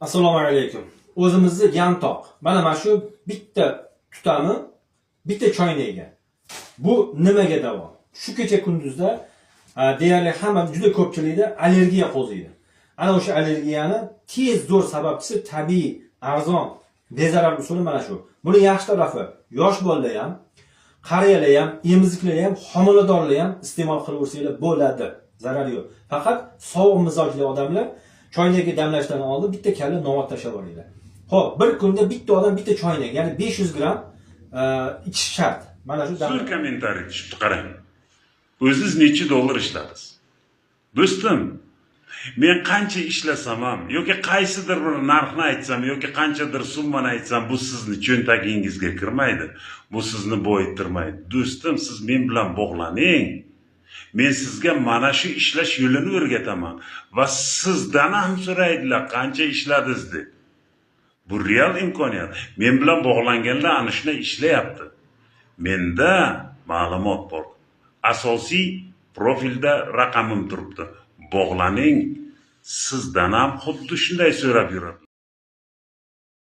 Assalomu alaykum. O'zimizni yantoq. Mana shu bitta tutami, bitta choynaga. Bu nimaga davo? Shu kecha kunduzda deyarli hamma juda ko'pchilikda allergiya qo'ziydi. Ana o'sha allergiyani tez zo'r sababchisi tabiiy, arzon, bezarar usuli mana shu. Buni yaxshi tarafi yosh bolalar ham, qariyalar ham, emiziklar ham, homiladorlar ham iste'mol qilaversanglar bo'ladi. Zarari yo'q. Faqat sovuq mizojli odamlar choynaga damlashdan oldin bitta kalla novot tashlab olinglar. Xo'p, bir kunda bitta odam bitta choynak, ya'ni 500 gram ichish shart. Mana shu Zo'r kommentariy tushibdi, qarang. O'zingiz necha dollar ishladingiz? Do'stim, men qancha ishlasam ham yoki qaysidir bir narxni aytsam yoki qanchadir summani aytsam, bu sizni cho'ntagingizga kirmaydi. Bu sizni boyittirmaydi. Do'stim, siz men bilan bog'laning. Men sizga mana shu ishlash yo'lini o'rgataman va sizdan ham so'raydilar qancha ishladingiz deb. Bu real imkoniyat. Men bilan bog'langanlar ana shunday ishlayapti. Menda ma'lumot bor. Asosiy profilda raqamim turibdi. Bog'laning. Sizdan ham xuddi shunday so'rab yuradi.